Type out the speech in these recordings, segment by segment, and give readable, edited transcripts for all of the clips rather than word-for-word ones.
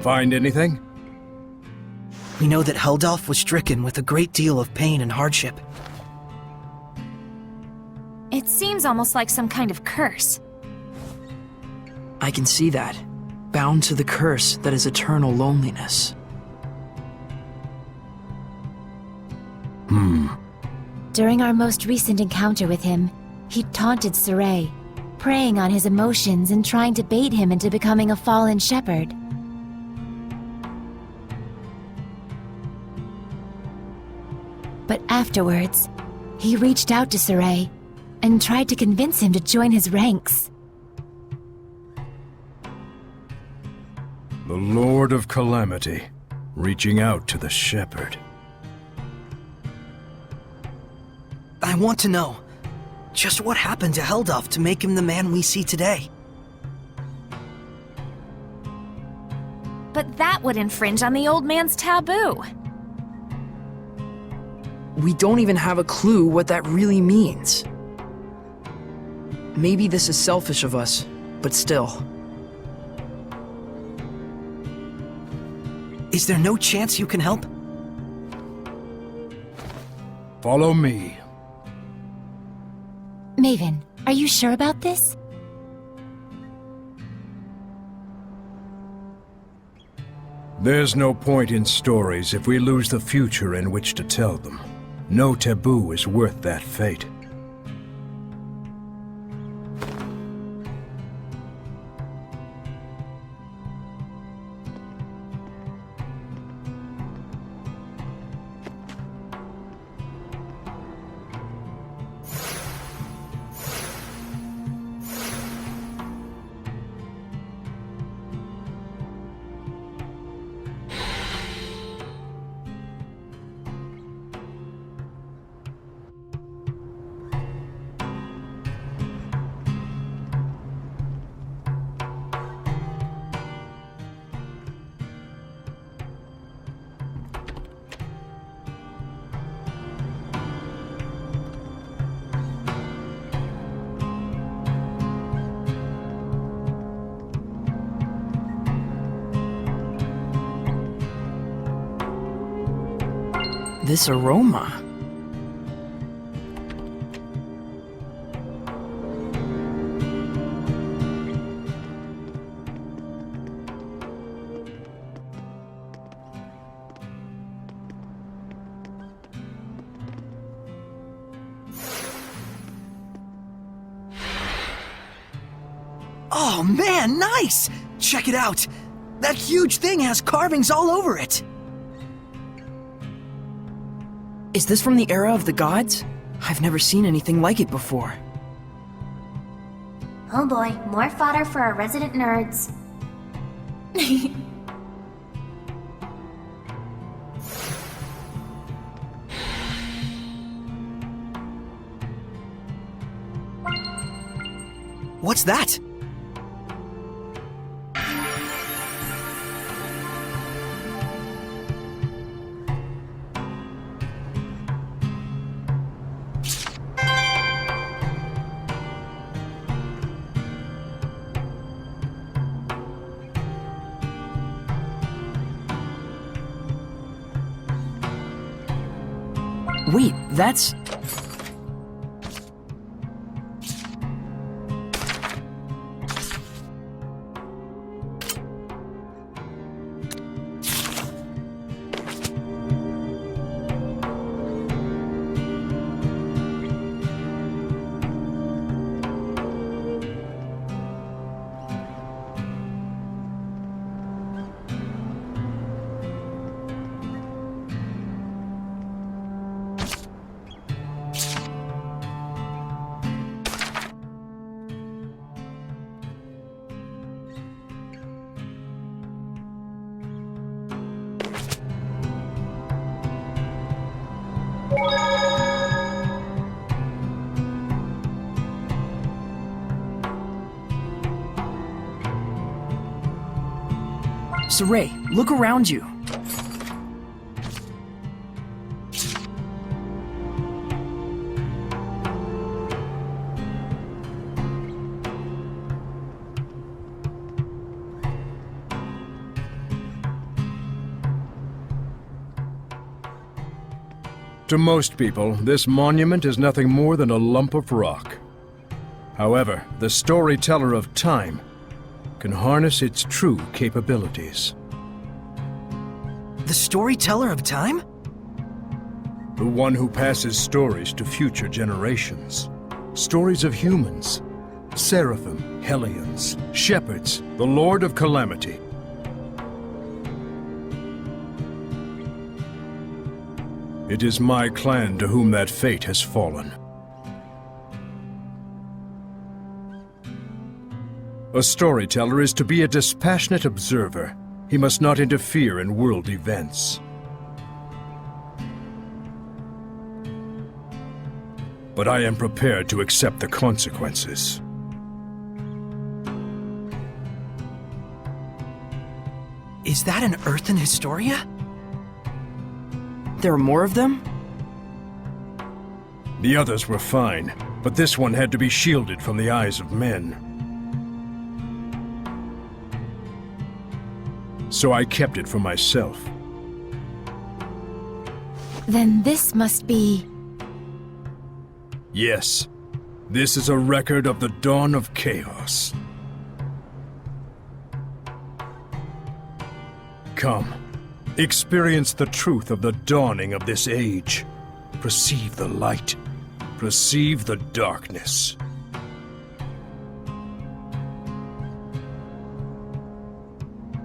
Find anything? We know that Heldalf was stricken with a great deal of pain and hardship. It seems almost like some kind of curse. I can see that. Bound to the curse that is eternal loneliness. During our most recent encounter with him, he taunted Saray, preying on his emotions and trying to bait him into becoming a fallen shepherd. But afterwards, he reached out to Saray and tried to convince him to join his ranks. The Lord of Calamity, reaching out to the shepherd. I want to know, just what happened to Heldalf to make him the man we see today? But that would infringe on the old man's taboo. We don't even have a clue what that really means. Maybe this is selfish of us, but still. Is there no chance you can help? Follow me. Maven, are you sure about this? There's no point in stories if we lose the future in which to tell them. No taboo is worth that fate. This aroma. Oh man, nice! Check it out! That huge thing has carvings all over it! Is this from the era of the gods? I've never seen anything like it before. Oh boy, more fodder for our resident nerds. What's that? Wait, that's... Saray, look around you. To most people, this monument is nothing more than a lump of rock. However, the storyteller of time can harness its true capabilities. The storyteller of time? The one who passes stories to future generations. Stories of humans, seraphim, hellions, shepherds, the Lord of Calamity. It is my clan to whom that fate has fallen. A storyteller is to be a dispassionate observer. He must not interfere in world events. But I am prepared to accept the consequences. Is that an Earthen Historia? There are more of them? The others were fine, but this one had to be shielded from the eyes of men. So I kept it for myself. Then this must be... Yes, this is a record of the dawn of chaos. Come, experience the truth of the dawning of this age. Perceive the light. Perceive the darkness.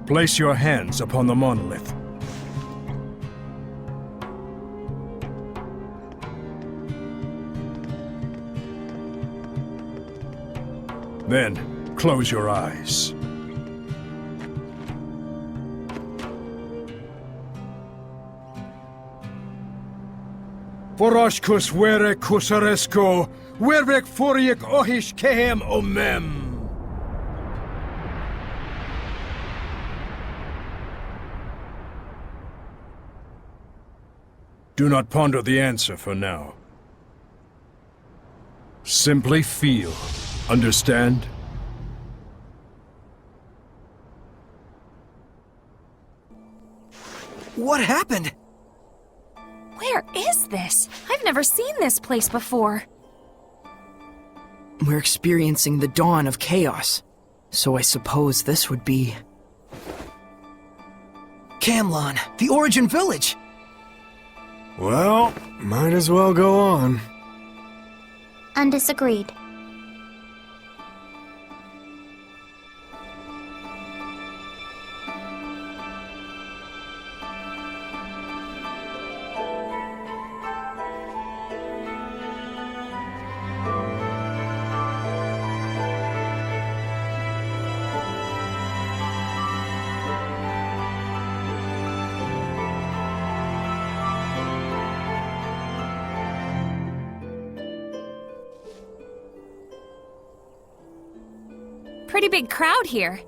Place your hands upon the monolith. Then, close your eyes. Foroshkus vere kusaresko, wervek foriek ohish kehem omem. Do not ponder the answer for now. Simply feel. Understand? What happened? Where is this? I've never seen this place before. We're experiencing the dawn of chaos. So I suppose this would be... Camlon, the Origin Village! Well, might as well go on. Undisagreed. Pretty big crowd here.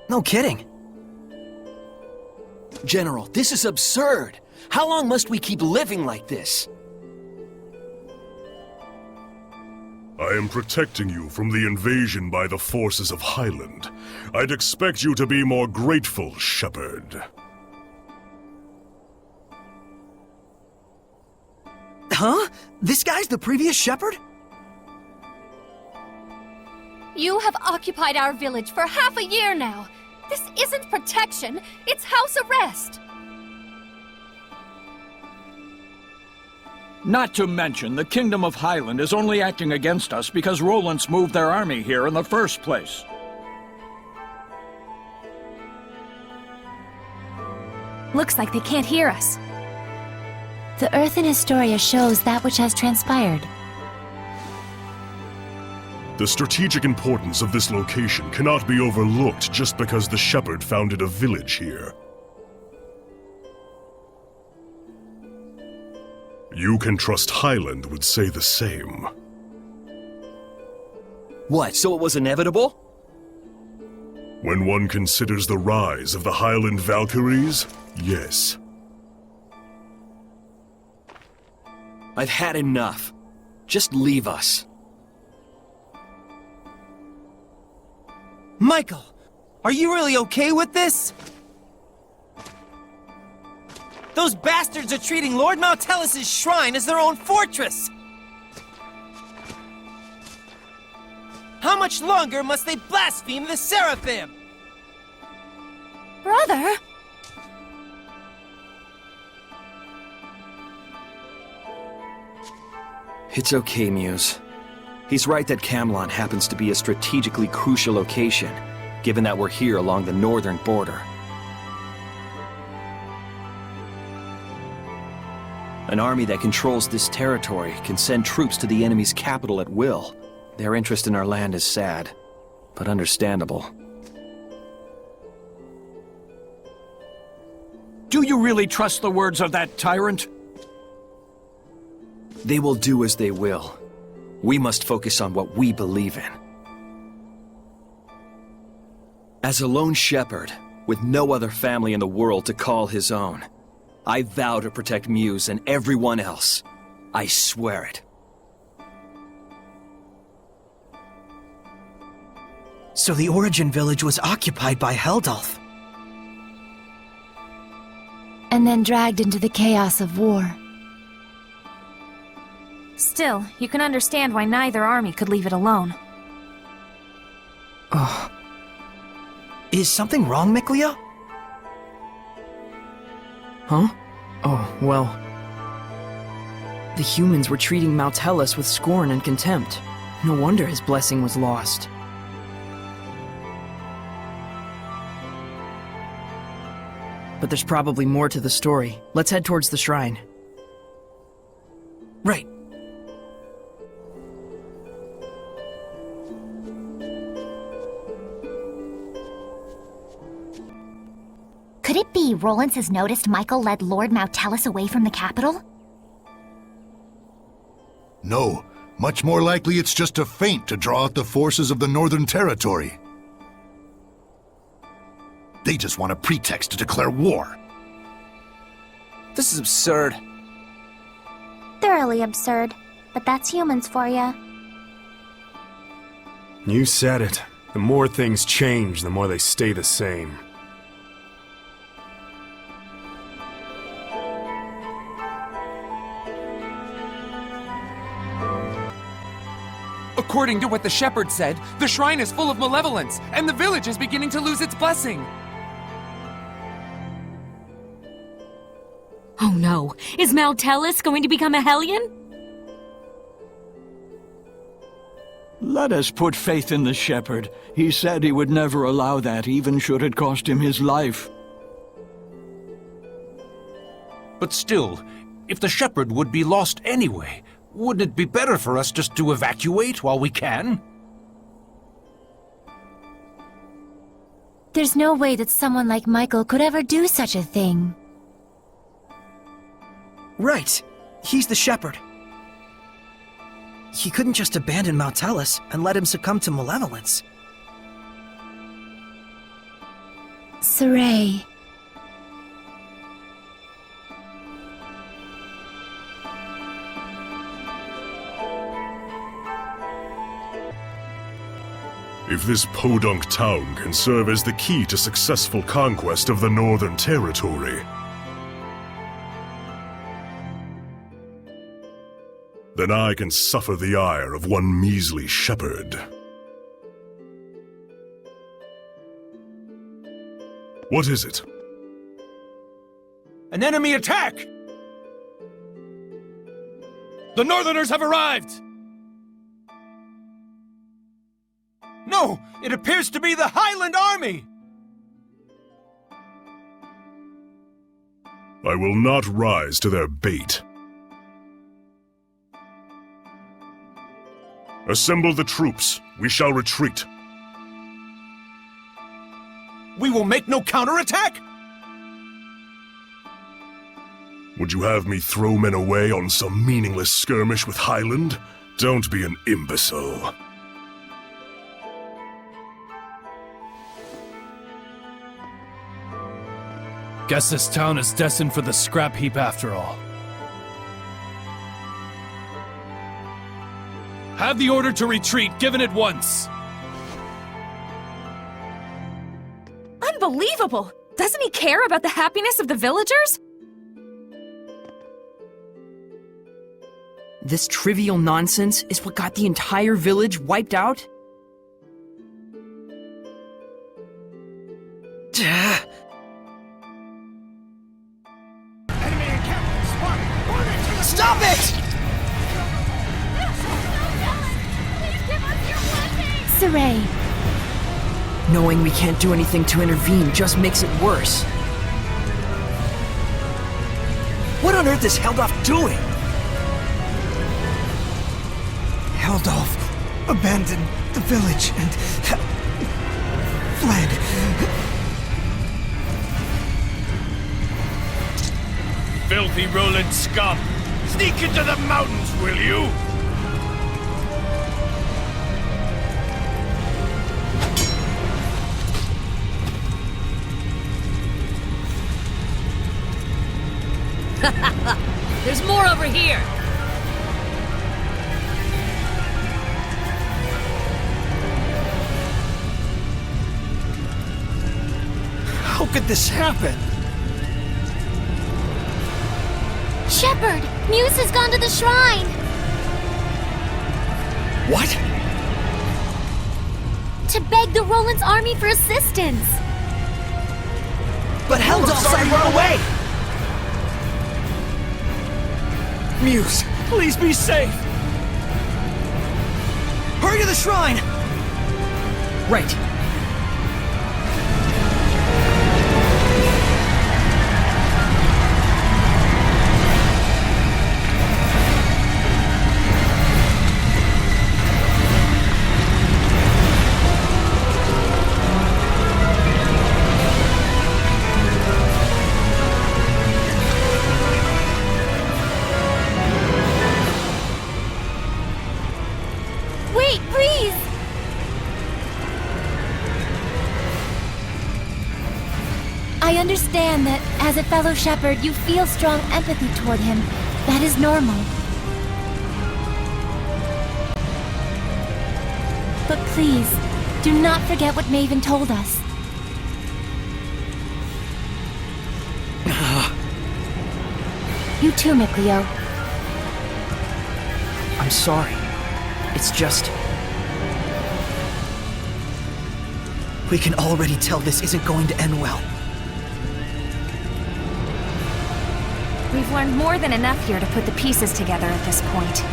No kidding. General, this is absurd! How long must we keep living like this? I am protecting you from the invasion by the forces of Highland. I'd expect you to be more grateful, Shepherd. Huh? This guy's the previous shepherd? You have occupied our village for half a year now. This isn't protection, it's house arrest. Not to mention, the Kingdom of Highland is only acting against us because Roland's moved their army here in the first place. Looks like they can't hear us. The Earth in Historia shows that which has transpired. The strategic importance of this location cannot be overlooked just because the shepherd founded a village here. You can trust Highland would say the same. What, so it was inevitable? When one considers the rise of the Highland Valkyries, yes. I've had enough. Just leave us. Michael, are you really okay with this? Those bastards are treating Lord Maltelis' shrine as their own fortress! How much longer must they blaspheme the Seraphim? Brother? It's okay, Muse. He's right that Camelot happens to be a strategically crucial location, given that we're here along the northern border. An army that controls this territory can send troops to the enemy's capital at will. Their interest in our land is sad, but understandable. Do you really trust the words of that tyrant? They will do as they will. We must focus on what we believe in. As a lone shepherd, with no other family in the world to call his own, I vow to protect Muse and everyone else. I swear it. So the Origin Village was occupied by Heldulf. And then dragged into the chaos of war. Still, you can understand why neither army could leave it alone. Is something wrong, Miklia? Huh? Oh, well... The humans were treating Maltelis with scorn and contempt. No wonder his blessing was lost. But there's probably more to the story. Let's head towards the shrine. Right. Could it be Rollins has noticed Michael led Lord Maltelis away from the capital? No, much more likely it's just a feint to draw out the forces of the Northern Territory. They just want a pretext to declare war. This is absurd. Thoroughly absurd, but that's humans for ya. You said it. The more things change, the more they stay the same. According to what the shepherd said, the shrine is full of malevolence, and the village is beginning to lose its blessing. Oh no, is Maltelis going to become a Hellion? Let us put faith in the shepherd. He said he would never allow that, even should it cost him his life. But still, if the shepherd would be lost anyway, wouldn't it be better for us just to evacuate while we can? There's no way that someone like Michael could ever do such a thing. Right. He's the shepherd. He couldn't just abandon Maltelis and let him succumb to malevolence. Saray. If this podunk town can serve as the key to successful conquest of the Northern Territory, then I can suffer the ire of one measly shepherd. What is it? An enemy attack! The Northerners have arrived! No! It appears to be the Highland Army! I will not rise to their bait. Assemble the troops. We shall retreat. We will make no counterattack! Would you have me throw men away on some meaningless skirmish with Highland? Don't be an imbecile. Guess this town is destined for the scrap heap after all. Have the order to retreat given at once. Unbelievable! Doesn't he care about the happiness of the villagers? This trivial nonsense is what got the entire village wiped out? Stop it! Saray, Knowing we can't do anything to intervene just makes it worse. What on earth is Heldolf doing? Heldolf abandoned the village and fled. Filthy Roland scum! Sneak into the mountains, will you? There's more over here! How could this happen? Shepherd! Muse has gone to the shrine! What? To beg the Roland's army for assistance! But Heldolf's already run away! Muse, please be safe! Hurry to the shrine! Right. Wait, please! I understand that, as a fellow shepherd, you feel strong empathy toward him. That is normal. But please, do not forget what Maven told us. You too, Mikleo. I'm sorry. It's just... We can already tell this isn't going to end well. We've learned more than enough here to put the pieces together at this point.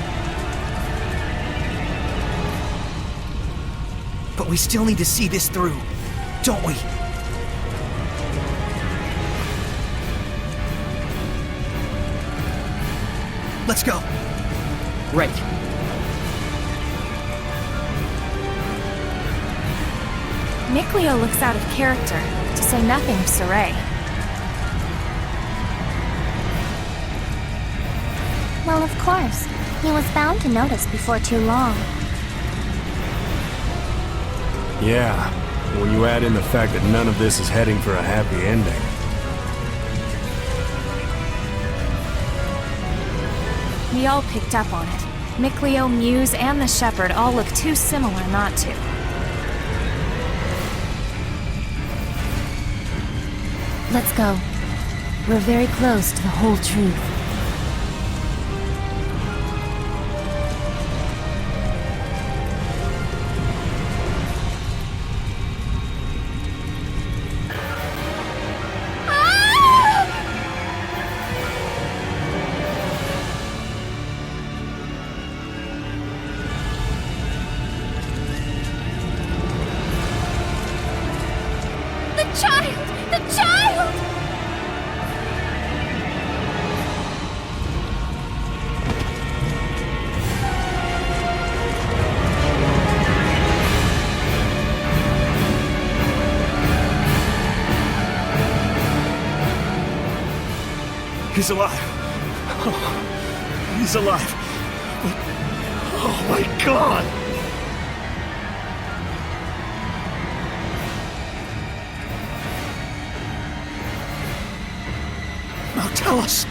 But we still need to see this through, don't we? Let's go. Right. Mikleo looks out of character, to say nothing of Saray. Well, of course. He was bound to notice before too long. Yeah, when you add in the fact that none of this is heading for a happy ending. We all picked up on it. Mikleo, Muse, and the Shepherd all look too similar not to. Let's go. We're very close to the whole truth. The child! He's alive. Oh, he's alive. But, oh my God! Now tell us.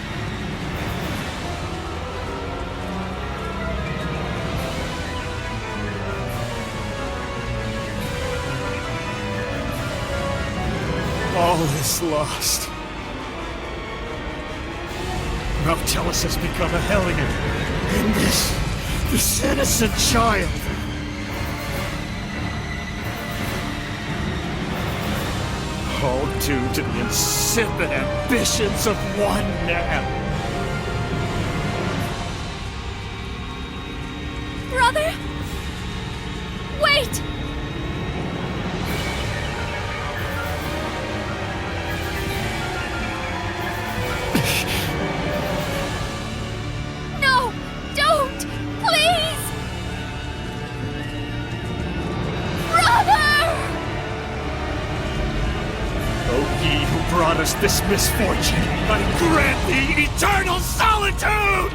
All is lost. Now Tellus has become a Hellion. And this innocent child. All due to the insipid ambitions of one man. Brother? Wait! No! Don't! Please! Brother! O ye who brought us this misfortune, I grant thee eternal solitude!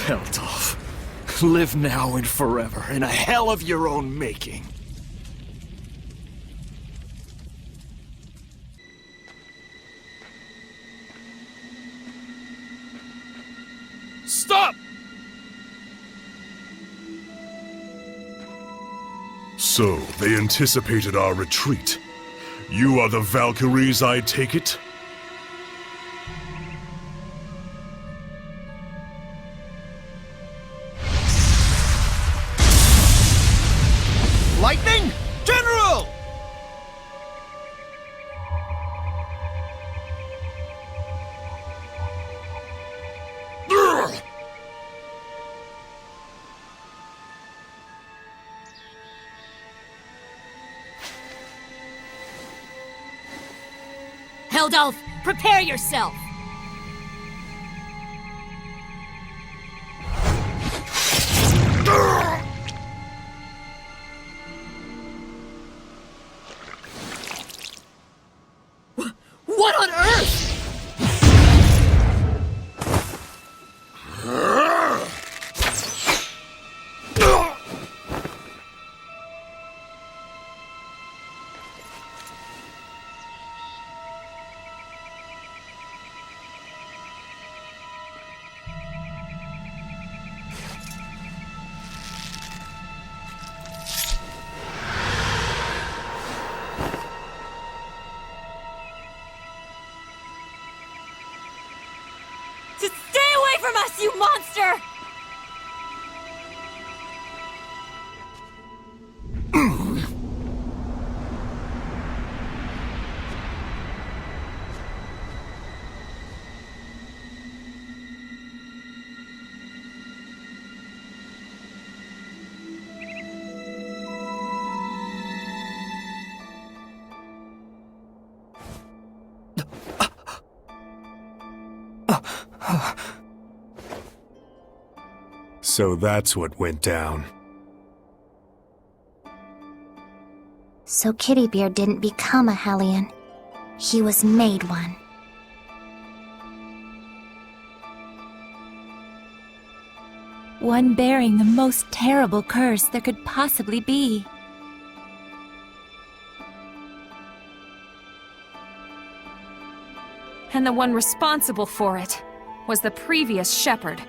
Heldolf, live now and forever in a hell of your own making. Stop! So, they anticipated our retreat. You are the Valkyries, I take it? Lightning! General! Heldolf, prepare yourself! What on earth? Stay away from us, you monster! So that's what went down. So Kittybeard didn't become a Hellion. He was made one. One bearing the most terrible curse there could possibly be. And the one responsible for it was the previous shepherd.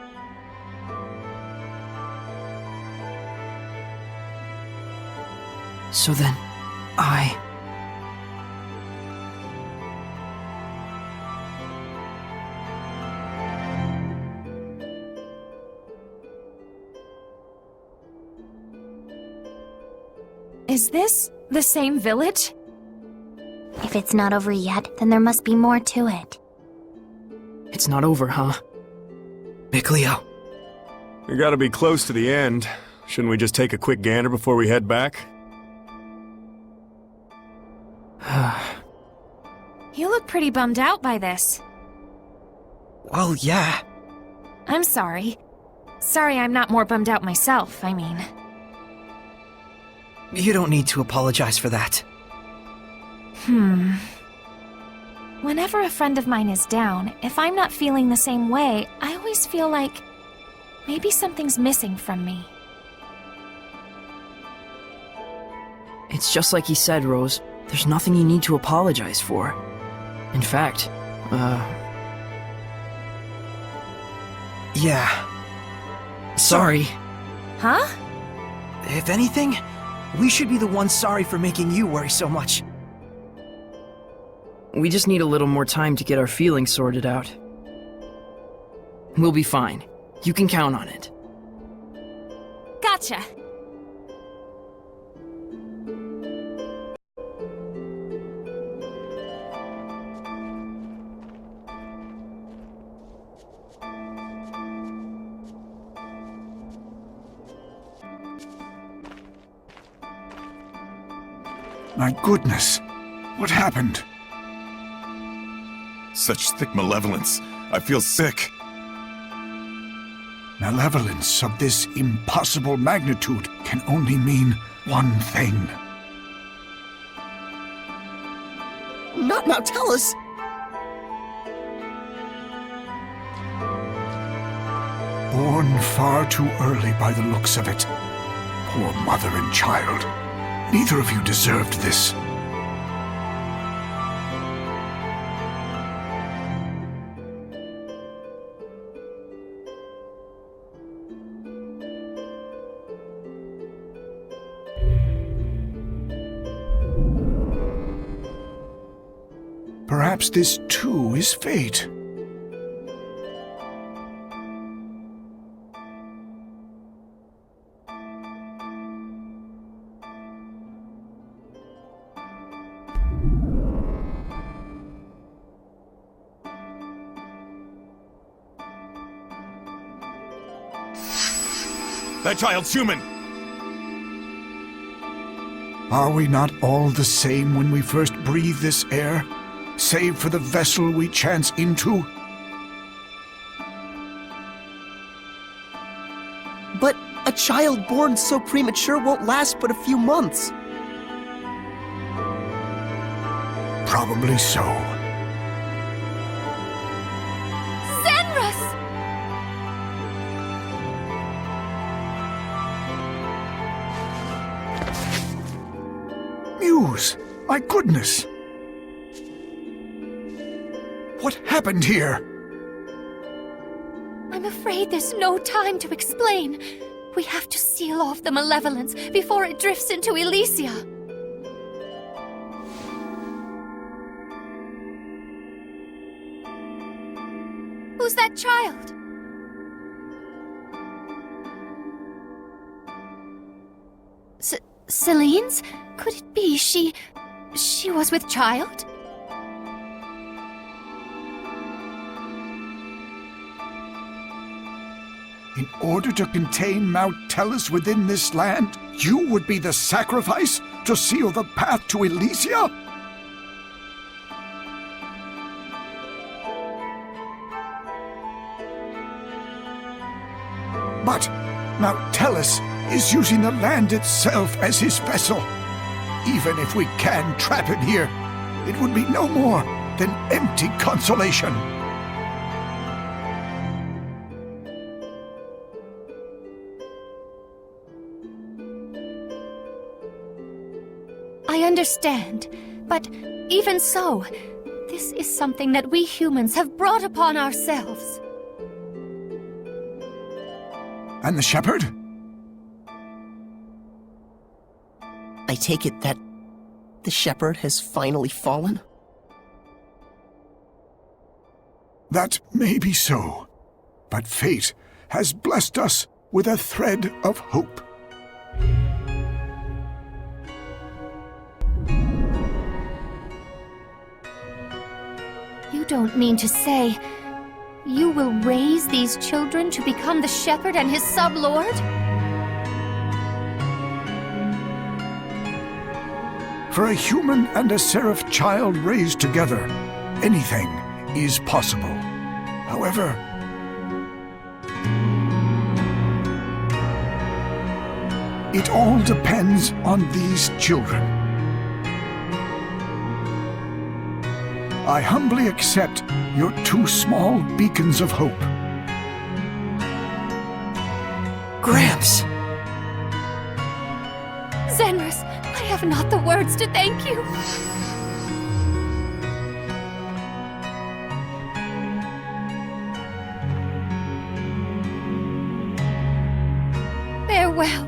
So then, Is this the same village? If it's not over yet, then there must be more to it. It's not over, huh? Mikleo. We gotta be close to the end. Shouldn't we just take a quick gander before we head back? You look pretty bummed out by this. Well, yeah. I'm sorry. Sorry I'm not more bummed out myself, I mean. You don't need to apologize for that. Whenever a friend of mine is down, if I'm not feeling the same way, I always feel like maybe something's missing from me. It's just like he said, Rose. There's nothing you need to apologize for. In fact, Yeah. Sorry. Huh? If anything, we should be the ones sorry for making you worry so much. we just need a little more time to get our feelings sorted out. We'll be fine. You can count on it. Gotcha. My goodness, what happened? Such thick malevolence. I feel sick. Malevolence of this impossible magnitude can only mean one thing. Now tell us! Born far too early by the looks of it. Poor mother and child. Neither of you deserved this. Perhaps this too is fate. That child's human! Are we not all the same when we first breathe this air, save for the vessel we chance into? But a child born so premature won't last but a few months. Probably so. Muse! My goodness! What happened here? I'm afraid there's no time to explain. We have to seal off the malevolence before it drifts into Elysia. Who's that child? Celine's? Could it be she was with child? In order to contain Mount Tellus within this land, you would be the sacrifice to seal the path to Elysia? But Mount Tellus is using the land itself as his vessel. Even if we can trap him here, it would be no more than empty consolation. I understand, but even so, this is something that we humans have brought upon ourselves. And the shepherd? I take it that the shepherd has finally fallen? That may be so, but fate has blessed us with a thread of hope. You don't mean to say You will raise these children to become the shepherd and his sub-lord? For a human and a seraph child raised together, anything is possible. However, it all depends on these children. I humbly accept your 2 small beacons of hope. Gramps! Zenris, I have not the words to thank you. Farewell,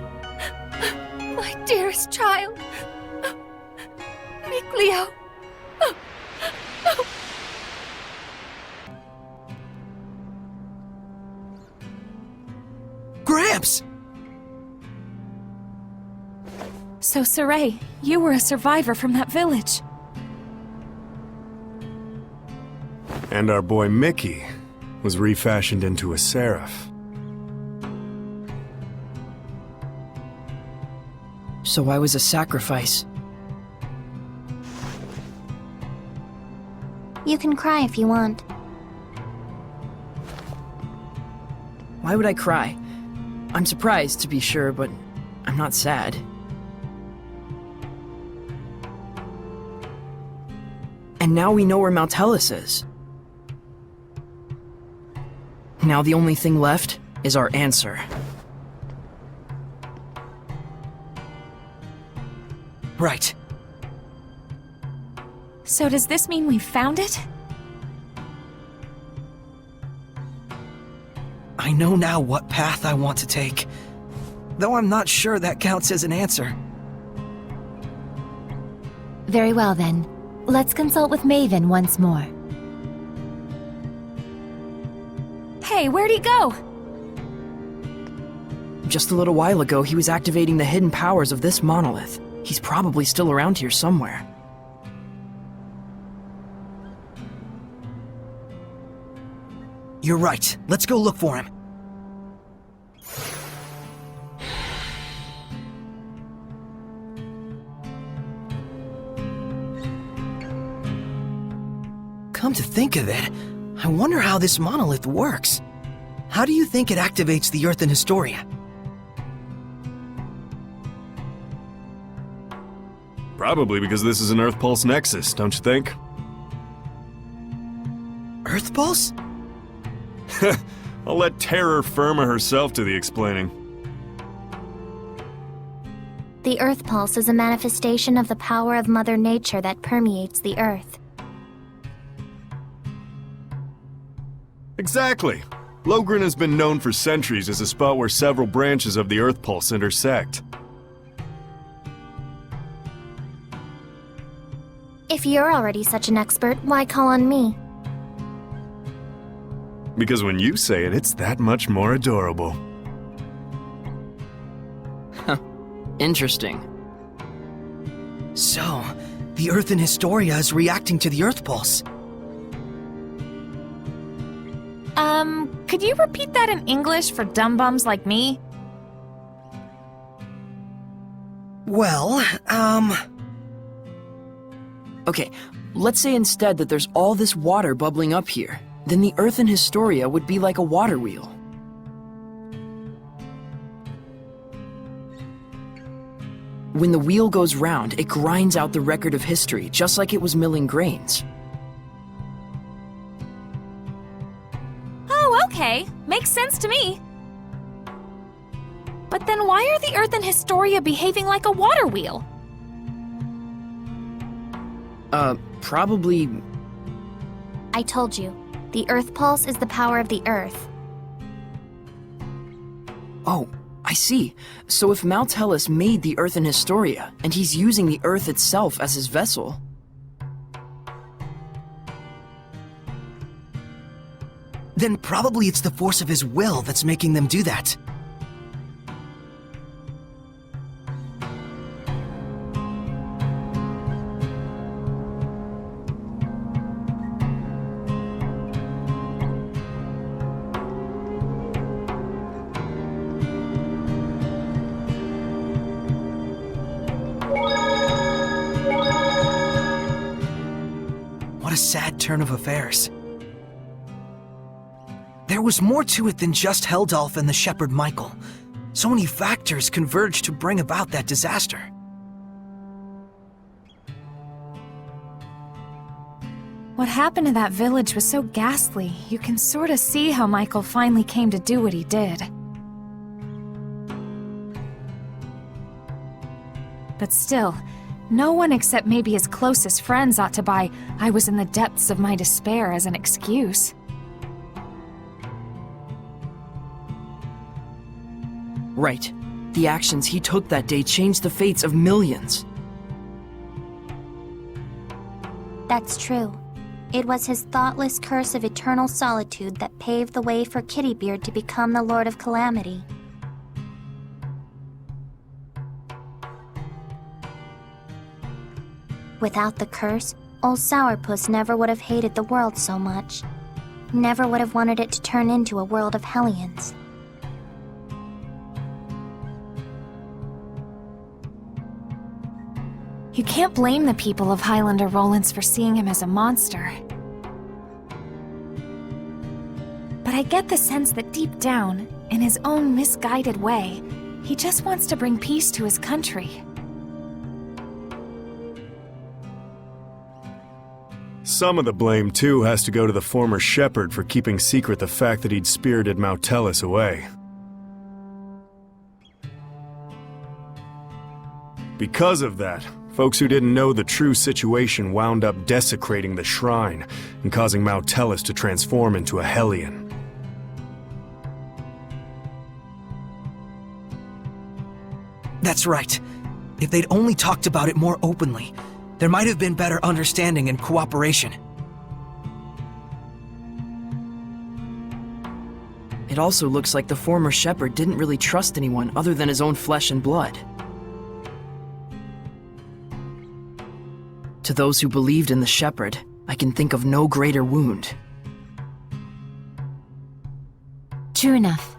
my dearest child, Mikleo. Gramps! So, Saray, you were a survivor from that village. And our boy Mickey was refashioned into a seraph. So I was a sacrifice. You can cry if you want. Why would I cry? I'm surprised, to be sure, but I'm not sad. And now we know where Mount Hellas is. Now the only thing left is our answer. Right. So does this mean we found it? I know now what path I want to take, though I'm not sure that counts as an answer. Very well then. Let's consult with Maven once more. Hey, where'd he go? Just a little while ago, he was activating the hidden powers of this monolith. He's probably still around here somewhere. You're right. Let's go look for him. Come to think of it, I wonder how this monolith works. How do you think it activates the Earth in Historia? Probably because this is an Earth Pulse Nexus, don't you think? Earth Pulse? I'll let Terror Firma herself do the explaining. The Earth Pulse is a manifestation of the power of Mother Nature that permeates the Earth. Exactly. Logren has been known for centuries as a spot where several branches of the Earth Pulse intersect. If you're already such an expert, why call on me? Because when you say it, it's that much more adorable. Interesting. So, the Earth in Historia is reacting to the Earth Pulse. Could you repeat that in English for dumb bums like me? Well, Okay, let's say instead that there's all this water bubbling up here. Then the Earth in Historia would be like a water wheel. When the wheel goes round, it grinds out the record of history, just like it was milling grains. Oh, okay. Makes sense to me. But then why are the Earth and Historia behaving like a water wheel? Probably... I told you. The Earth Pulse is the power of the Earth. Oh, I see. So if Mount Hellas made the Earth in Historia, and he's using the Earth itself as his vessel... then probably it's the force of his will that's making them do that. What a sad turn of affairs. There was more to it than just Heldalf and the shepherd Michael. So many factors converged to bring about that disaster. What happened to that village was so ghastly, you can sort of see how Michael finally came to do what he did. But still, no one except maybe his closest friends ought to buy "I was in the depths of my despair" as an excuse. Right. The actions he took that day changed the fates of millions. That's true. It was his thoughtless curse of eternal solitude that paved the way for Kittybeard to become the Lord of Calamity. Without the curse, old Sourpuss never would have hated the world so much. Never would have wanted it to turn into a world of Hellions. You can't blame the people of Highlander Rollins for seeing him as a monster. But I get the sense that deep down, in his own misguided way, he just wants to bring peace to his country. Some of the blame, too, has to go to the former shepherd for keeping secret the fact that he'd spirited Mount Tellus away. Because of that, folks who didn't know the true situation wound up desecrating the shrine and causing Mount Tellus to transform into a Hellion. That's right. If they'd only talked about it more openly, there might have been better understanding and cooperation. It also looks like the former shepherd didn't really trust anyone other than his own flesh and blood. To those who believed in the shepherd, I can think of no greater wound. True enough.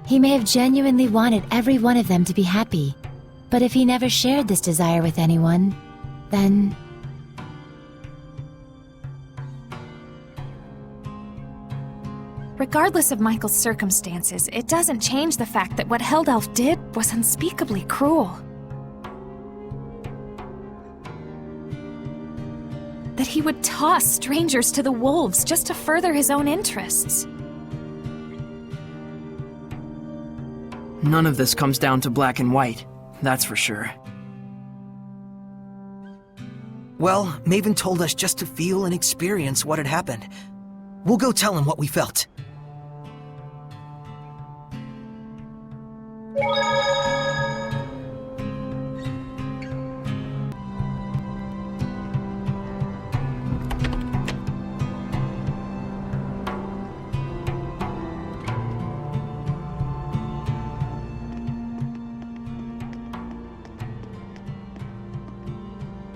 He may have genuinely wanted every one of them to be happy. But if he never shared this desire with anyone, then... Regardless of Michael's circumstances, it doesn't change the fact that what Heldalf did was unspeakably cruel. That he would toss strangers to the wolves just to further his own interests. None of this comes down to black and white, that's for sure. Well, Maven told us just to feel and experience what had happened. We'll go tell him what we felt.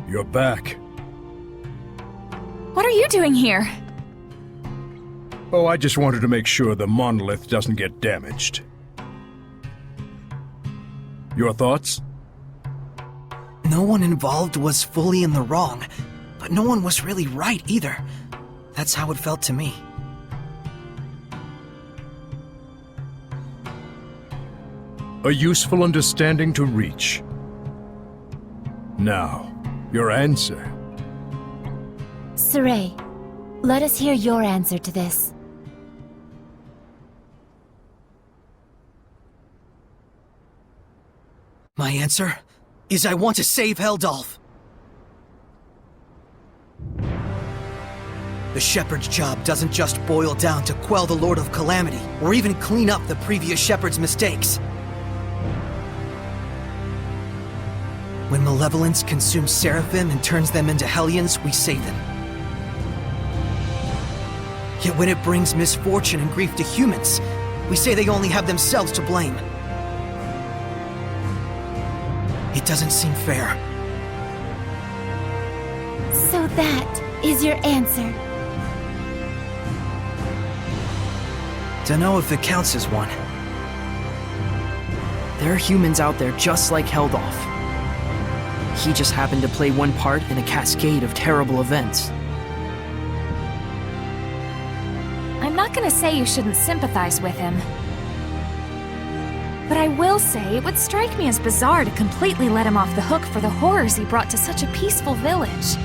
You're back. What are you doing here? Oh, I just wanted to make sure the monolith doesn't get damaged. Your thoughts? No one involved was fully in the wrong, but no one was really right either. That's how it felt to me. A useful understanding to reach. Now, your answer. Saray, let us hear your answer to this. My answer is I want to save Heldalf. The shepherd's job doesn't just boil down to quell the Lord of Calamity, or even clean up the previous shepherd's mistakes. When malevolence consumes Seraphim and turns them into Hellions, we save them. Yet when it brings misfortune and grief to humans, we say they only have themselves to blame. It doesn't seem fair. So that is your answer. Dunno if it counts as one. There are humans out there just like Heldalf. He just happened to play one part in a cascade of terrible events. I'm not gonna say you shouldn't sympathize with him. But I will say, it would strike me as bizarre to completely let him off the hook for the horrors he brought to such a peaceful village.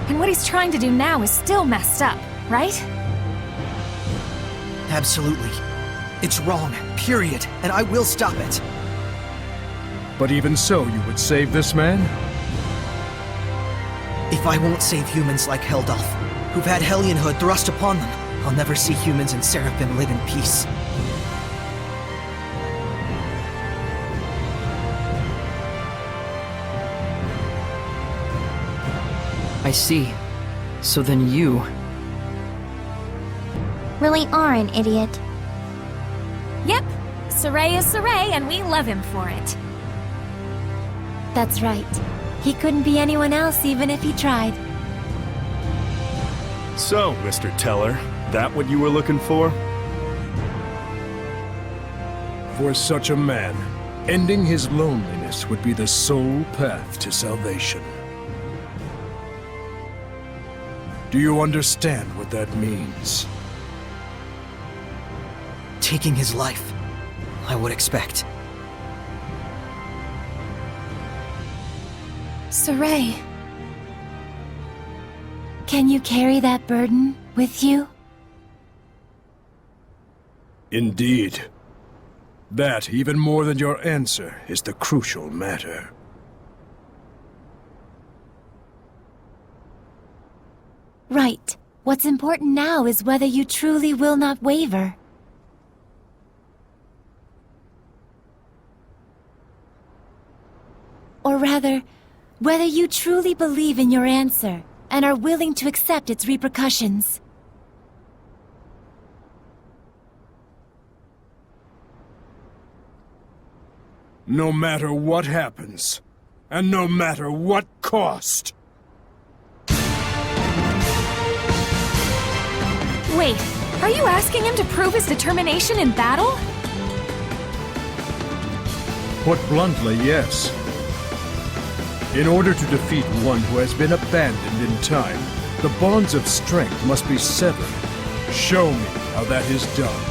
And what he's trying to do now is still messed up, right? Absolutely. It's wrong, period, and I will stop it. But even so, you would save this man? If I won't save humans like Heldulf, who've had Hellianhood thrust upon them, I'll never see humans and Seraphim live in peace. I see. So then you... really are an idiot. Yep, Saray is Saray, and we love him for it. That's right. He couldn't be anyone else even if he tried. So, Mr. Teller, that what you were looking for? For such a man, ending his loneliness would be the sole path to salvation. Do you understand what that means? Taking his life, I would expect. Saray, can you carry that burden with you? Indeed. That, even more than your answer, is the crucial matter. Right. What's important now is whether you truly will not waver. Or rather, whether you truly believe in your answer and are willing to accept its repercussions. No matter what happens, and no matter what cost. Wait, are you asking him to prove his determination in battle? Put bluntly, yes. In order to defeat one who has been abandoned in time, the bonds of strength must be severed. Show me how that is done.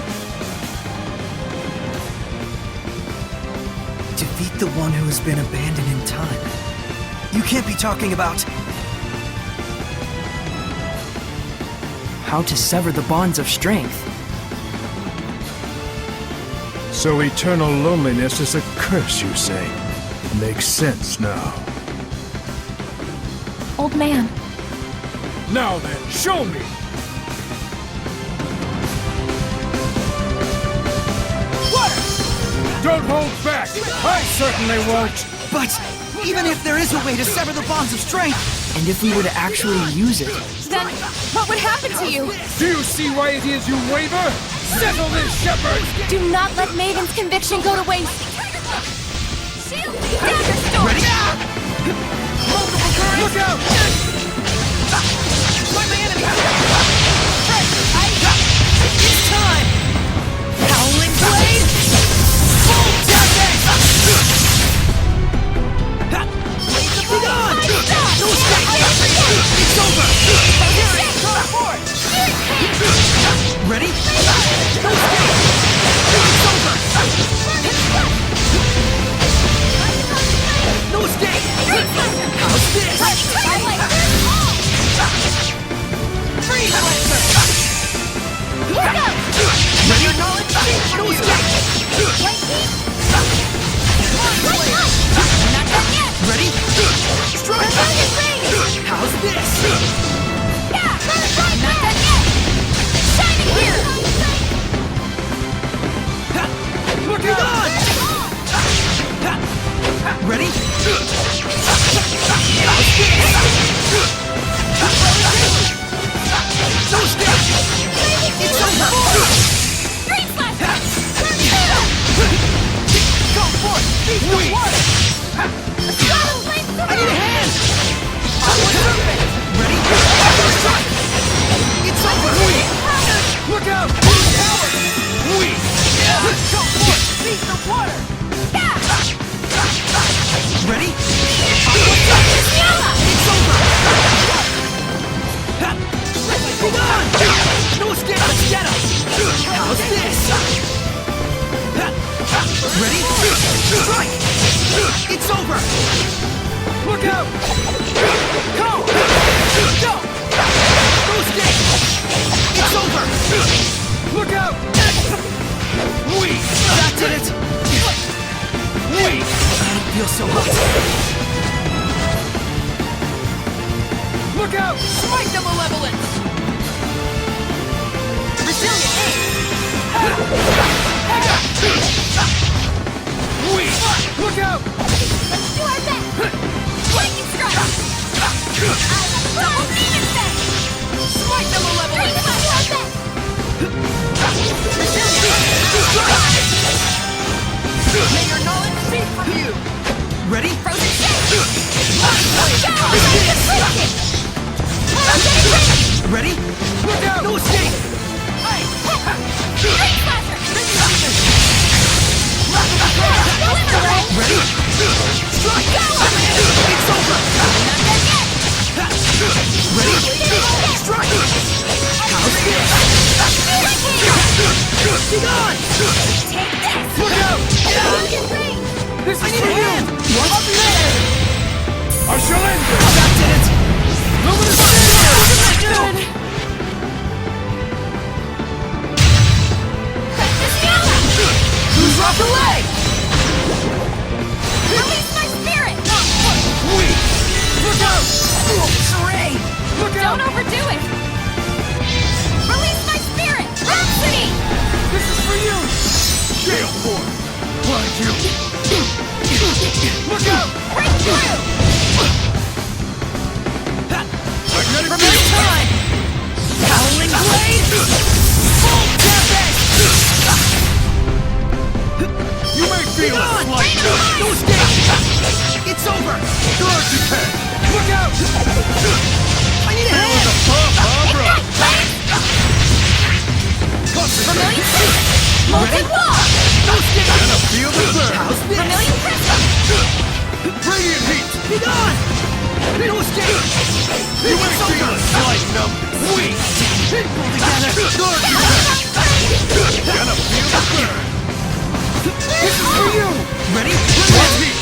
Defeat the one who has been abandoned in time. You can't be talking about... how to sever the bonds of strength. So eternal loneliness is a curse, you say? Makes sense now. Old man. Now then, show me! What? Don't hold back! I certainly won't! But even if there is a way to sever the bonds of strength... And if we were to actually use it... Then what would happen to you? Do you see why it is you waver? Settle this, shepherd! Do not let Maven's conviction go to waste. Shield me! Dagger storm! Ready? Multiple currents! Look out! Find my enemy! It's time! Howling blade! Full damage! Be gone! No escape! It's over! Ready? No escape! It's over! No escape! How's this? Freeze Lancer! Ready? No escape! Ready? Strike! How's this? Not done yet! Shining here! Look out! Go! Go! Go stick! It's over! Look out! Wait! That did it! Wait! I don't feel so hot. Look out! Strike the malevolence! Resilient aim! Wait! Look out! Let's do our best! Lightning strike! Double demon set! Strike the malevolence! Let's do our best! May your knowledge cease from you! Ready? Frozen shake! Go! Ready? Look out! No escape! Great slasher! Ready? Strike! It's over! Ready? Strike! How's this? Be gone! Take this! Look out! This is for you! Up there! I shall end it! That did it! Luminous Savior! Who's rock away? Release my spirit! Wait! Look out! Saray! Look out! Don't overdo it! Release my spirit! Rhapsody! This is for you! Gale Force! Why'd you? Look out! Break through! Magnetic Field! Time! Howling Blade! Full Tempest! You may feel a slight No escape! It's over! Guard decay! Look out! I need a hand! Ignite, blade! Vermilion Crystal! Molten Wall! No escape! Gonna feel the burn! How's this? Vermilion Crystal! Radiant heat! Be gone! No escape! You may feel a slight numbness! Wait! Pull together! Guard decay! Gonna feel the burn! This is for you! Ready? Radiant heat!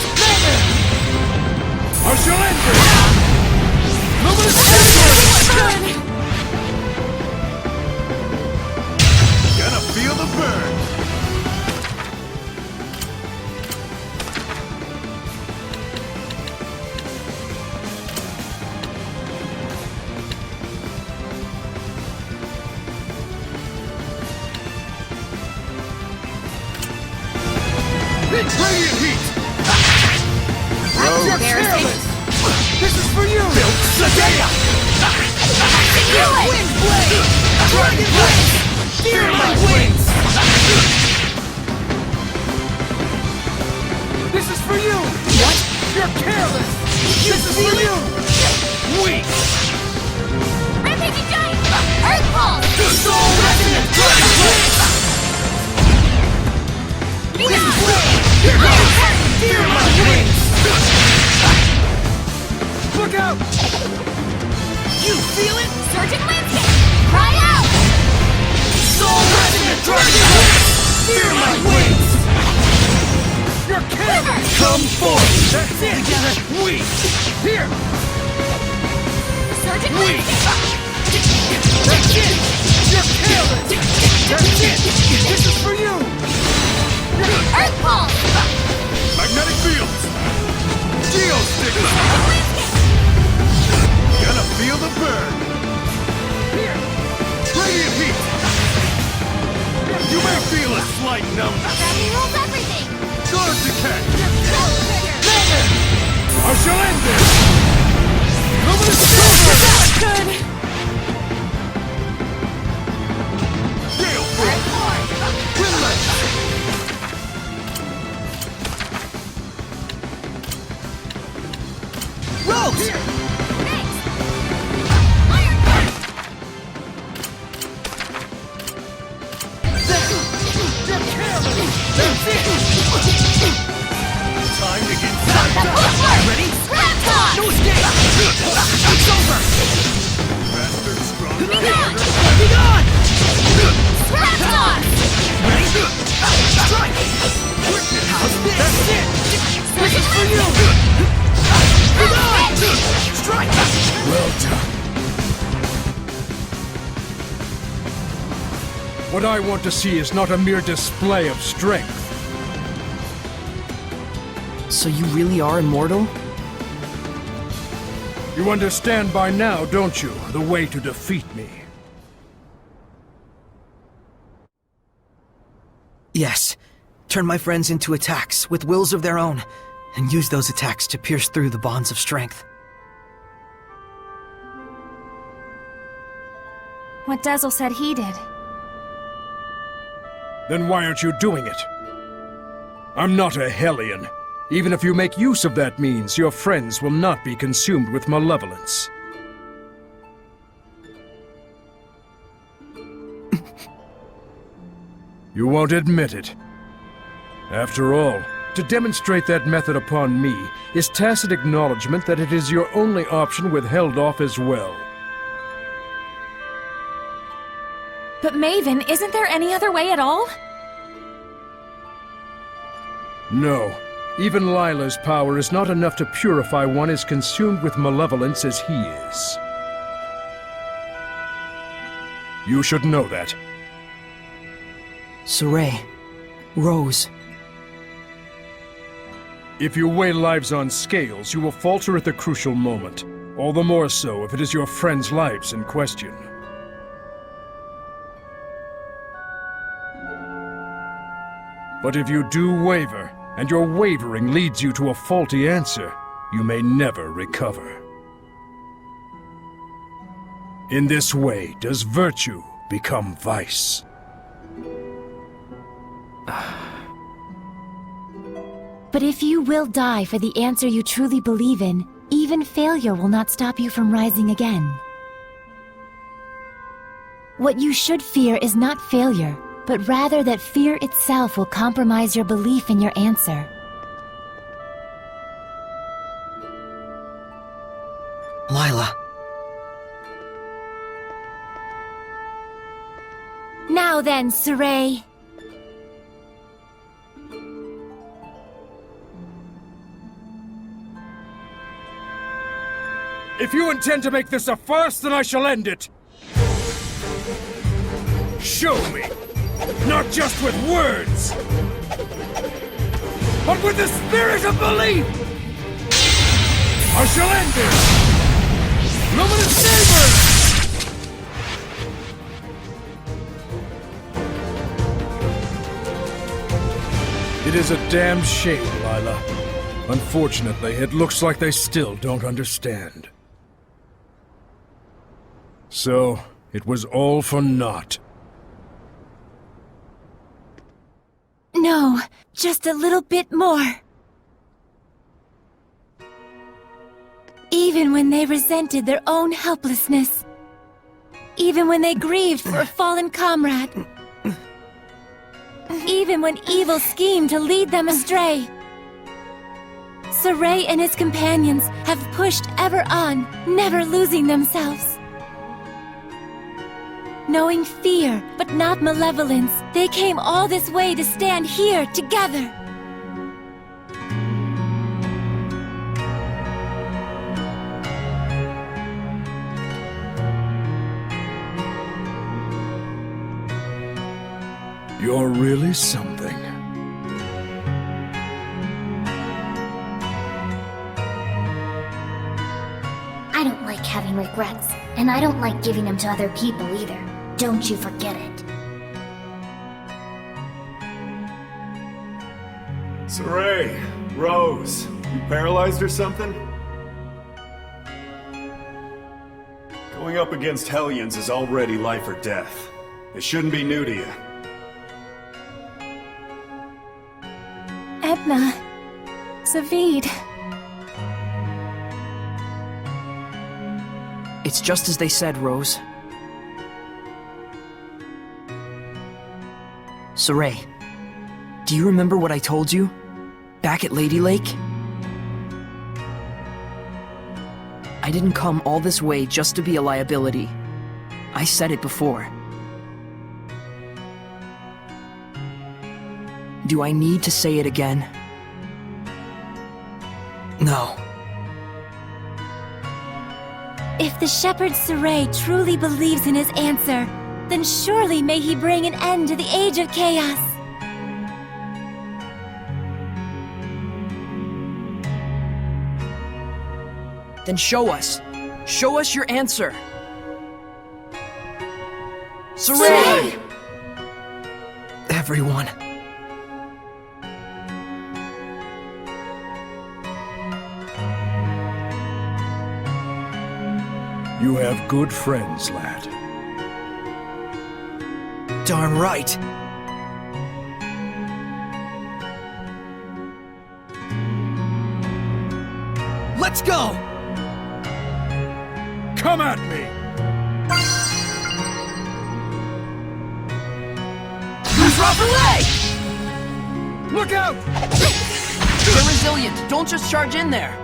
I shall end it! Luminous Savior! Gonna feel the burn! Radiant heat! You're careless! This is for you! Zestiria! Wind Blade! Dragon Blade! Fear my wings! This is for you! What? You're careless! This is for you! Weak! Rampaging Giant! Earth Pulse! Soul Resonant Dragon Blade! Wind Blade! Fear my wings! Look out! You feel it? Surging Landscape! Cry out! Soul Resonant Dragon Blade! Fear my wings! You're careless! Come forth! That's it! Together! We! Here! Surging We! Landscape! That's it! You're careless! That's it! This is for you! Earth Pulse! Magnetic fields! Geosticker! Gonna feel the burn! Here! Radiant heat! You may feel a slight numbness! Gravity rules everything! Guard decay! Soul Trigger! I shall end this! Luminous Silver! Gale Force! Windlass! Rose! Thanks! Iron Fist! You're careless! That's it! Time to get The Hook Mark! Ready? Scrap Toss! No What I want to see is not a mere display of strength. So you really are immortal? You understand by now, don't you, the way to defeat me? Yes. Turn my friends into attacks with wills of their own, and use those attacks to pierce through the bonds of strength. What Dazzle said he did. Then why aren't you doing it? I'm not a Hellion. Even if you make use of that means, your friends will not be consumed with malevolence. You won't admit it. After all, to demonstrate that method upon me is tacit acknowledgement that it is your only option withheld off as well. But Maven, isn't there any other way at all? No. Even Lila's power is not enough to purify one as consumed with malevolence as he is. You should know that. Saray. Rose. If you weigh lives on scales, you will falter at the crucial moment. All the more so if it is your friends' lives in question. But if you do waver, and your wavering leads you to a faulty answer, you may never recover. In this way does virtue become vice. But if you will die for the answer you truly believe in, even failure will not stop you from rising again. What you should fear is not failure, but rather that fear itself will compromise your belief in your answer. Lila. Now then, Saray. If you intend to make this a farce, then I shall end it! Show me! Not just with words, but with the spirit of belief! I shall end this! Luminous Saber! It is a damned shame, Lila. Unfortunately, it looks like they still don't understand. So, it was all for naught. No, just a little bit more. Even when they resented their own helplessness. Even when they grieved for a fallen comrade. Even when evil schemed to lead them astray. Saray and his companions have pushed ever on, never losing themselves. Knowing fear, but not malevolence, they came all this way to stand here together. You're really something. I don't like having regrets, and I don't like giving them to other people either. Don't you forget it. Saray, Rose, you paralyzed or something? Going up against Hellions is already life or death. It shouldn't be new to you. Edna. Zaveid. It's just as they said, Rose. Saray, do you remember what I told you? Back at Lady Lake? I didn't come all this way just to be a liability. I said it before. Do I need to say it again? No. If the Shepherd Saray truly believes in his answer, then surely may he bring an end to the age of chaos. Then show us. Show us your answer. Saray! Everyone. You have good friends, lad. Darn right. Let's go! Come at me! Who's away? Look out! They're resilient. Don't just charge in there.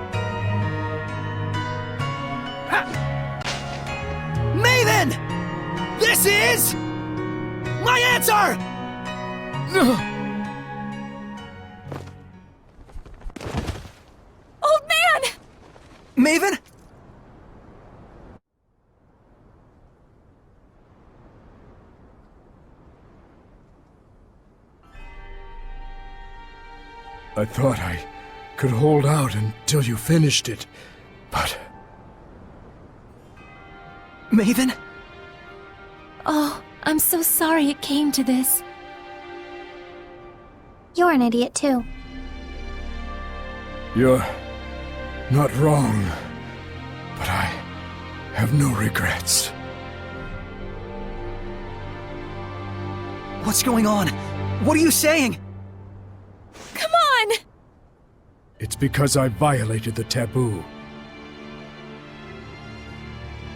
Maven! This is... my answer! Old man! Maven? I thought I could hold out until you finished it, but... Maven? Oh, I'm so sorry it came to this. You're an idiot too. You're not wrong, but I have no regrets. What's going on? What are you saying? Come on! It's because I violated the taboo.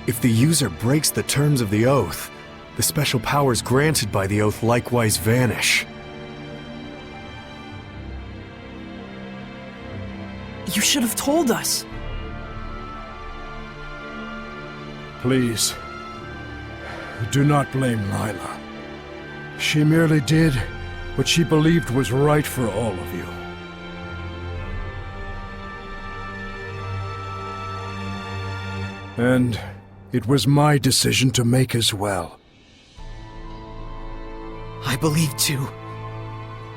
If the user breaks the terms of the oath, the special powers granted by the oath likewise vanish. You should have told us. Please, do not blame Lila. She merely did what she believed was right for all of you. And it was my decision to make as well. I believe too.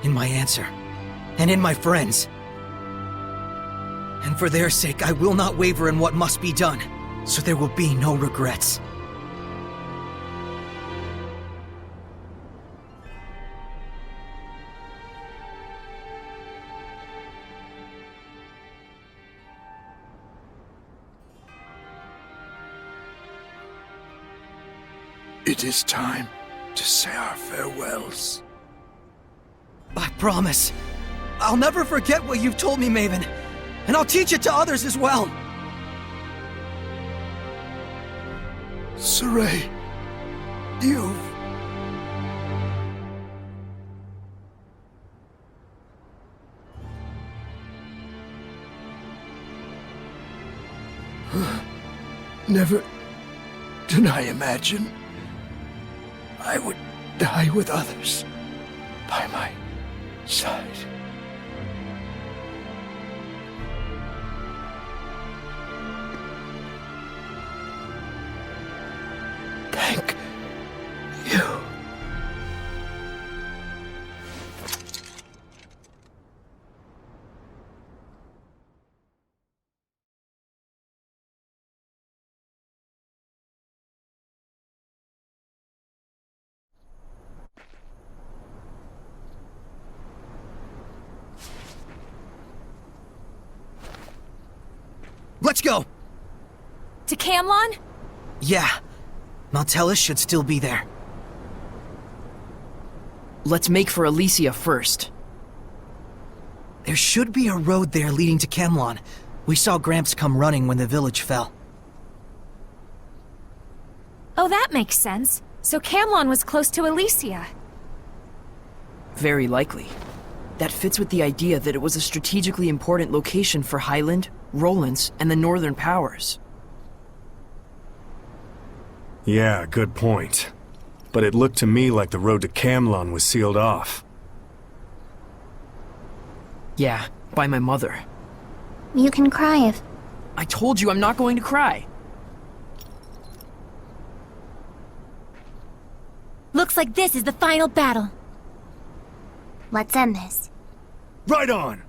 In my answer. And in my friends. And for their sake, I will not waver in what must be done. So there will be no regrets. It is time to say our farewells. I promise. I'll never forget what you've told me, Maven. And I'll teach it to others as well. Saray, you've... Never did I imagine I would die with others by my side. Thank you. Let's go! To Camlon? Yeah. Mount Tellus should still be there. Let's make for Elysia first. There should be a road there leading to Camlon. We saw Gramps come running when the village fell. Oh, that makes sense. So Camlon was close to Elysia. Very likely. That fits with the idea that it was a strategically important location for Highland, Rollins, and the Northern Powers. Yeah, good point. But it looked to me like the road to Camlon was sealed off. Yeah, by my mother. You can cry if... I told you I'm not going to cry. Looks like this is the final battle. Let's end this. Right on!